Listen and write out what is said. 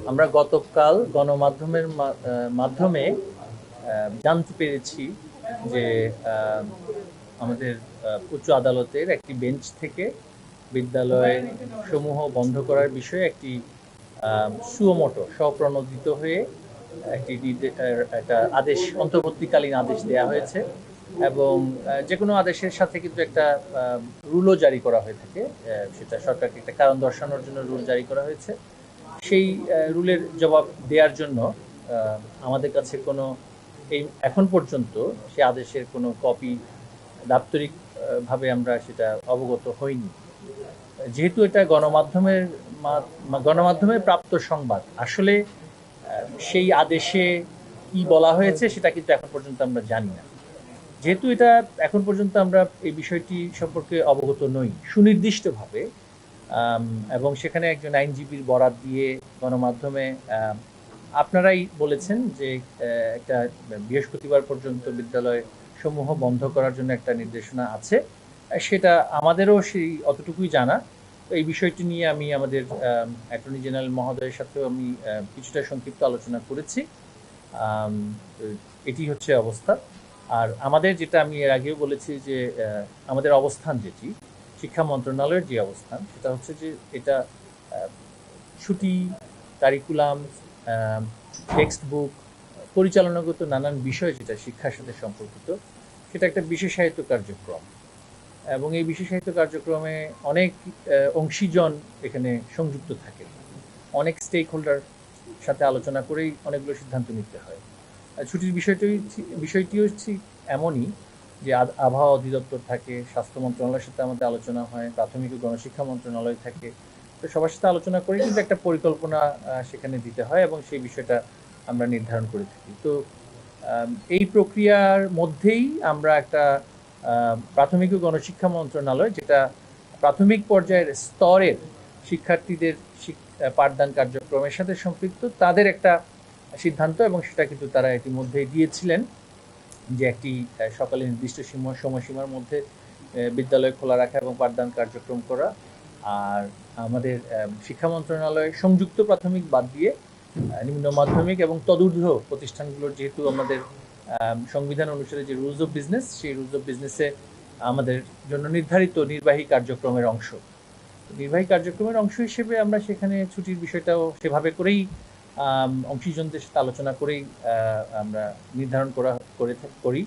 আমরা গতকাল গণমাধ্যমের মাধ্যমে জানতে পেরেছি যে আমাদের উচ্চ আদালতের একটি বেঞ্চ থেকে বিদ্যালয় সমূহ বন্ধ করার বিষয়ে একটি সুমোটো স্বপ্রণোদিত হয়ে একটি একটা আদেশ, অন্তর্বর্তীকালীন আদেশ দেয়া হয়েছে এবং যে কোনো আদেশের সাথে কিন্তু একটা রুলও জারি করা হয়ে থাকে। সেটা সরকারকে একটা কারণ দর্শানোর জন্য রুল জারি করা হয়েছে। সেই রুলের জবাব দেওয়ার জন্য আমাদের কাছে কোনো এই এখন পর্যন্ত সে আদেশের কোনো কপি দাপ্তরিক ভাবে আমরা সেটা অবগত হইনি। যেহেতু এটা গণমাধ্যমে প্রাপ্ত সংবাদ, আসলে সেই আদেশে কি বলা হয়েছে সেটা কিন্তু এখন পর্যন্ত আমরা জানি না। যেহেতু এটা এখন পর্যন্ত আমরা এই বিষয়টি সম্পর্কে অবগত নই সুনির্দিষ্টভাবে, এবং সেখানে একজন আইনজীবীর বরাত দিয়ে গণমাধ্যমে আপনারাই বলেছেন যে একটা বৃহস্পতিবার পর্যন্ত বিদ্যালয় সমূহ বন্ধ করার জন্য একটা নির্দেশনা আছে। সেটা আমাদেরও সেই অতটুকুই জানা। তো এই বিষয়টি নিয়ে আমি আমাদের অ্যাটর্নি জেনারেল মহোদয়ের সাথেও আমি কিছুটা সংক্ষিপ্ত আলোচনা করেছি। এটি হচ্ছে অবস্থা। আর আমাদের যেটা আমি এর আগেও বলেছি যে আমাদের অবস্থান যেটি শিক্ষা মন্ত্রণালয়ের যে অবস্থান সেটা হচ্ছে যে এটা ছুটি, কারিকুলাম, টেক্সট বুক, পরিচালনাগত নানান বিষয় যেটা শিক্ষার সাথে সম্পর্কিত, সেটা একটা বিশেষায়িত কার্যক্রম এবং এই বিশেষায়িত কার্যক্রমে অনেক অংশীজন এখানে সংযুক্ত থাকে। অনেক স্টেক হোল্ডার সাথে আলোচনা করেই অনেকগুলো সিদ্ধান্ত নিতে হয়। ছুটির বিষয়টিও ঠিক এমনই যে আবহাওয়া অধিদপ্তর থাকে, স্বাস্থ্য মন্ত্রণালয়ের সাথে আমাদের আলোচনা হয়, প্রাথমিক ও গণশিক্ষা মন্ত্রণালয় থাকে। তো সবার সাথে আলোচনা করে কিন্তু একটা পরিকল্পনা সেখানে দিতে হয় এবং সেই বিষয়টা আমরা নির্ধারণ করে থাকি। তো এই প্রক্রিয়ার মধ্যেই আমরা একটা প্রাথমিক ও গণশিক্ষা মন্ত্রণালয়, যেটা প্রাথমিক পর্যায়ের স্তরের শিক্ষার্থীদের পাঠদান কার্যক্রমের সাথে সম্পৃক্ত, তাদের একটা সিদ্ধান্ত এবং সেটা কিন্তু তারা ইতিমধ্যেই দিয়েছিলেন যে একটি সকালে নির্দিষ্ট সময়সীমার মধ্যে বিদ্যালয় খোলা রাখা এবং পাঠদান কার্যক্রম করা। আর আমাদের শিক্ষা মন্ত্রণালয় সংযুক্ত প্রাথমিক বাদ দিয়ে নিম্ন মাধ্যমিক এবং তদূর্ধ্ব প্রতিষ্ঠানগুলোর, যেহেতু আমাদের সংবিধান অনুসারে যে রুলস অফ বিজনেস, সেই রুলস অফ বিজনেসে আমাদের জন্য নির্ধারিত নির্বাহী কার্যক্রমের অংশ, নির্বাহী কার্যক্রমের অংশ হিসেবে আমরা সেখানে ছুটির বিষয়টাও সেভাবে করেই অংশীজনদের সাথে আলোচনা করেই আমরা নির্ধারণ করি।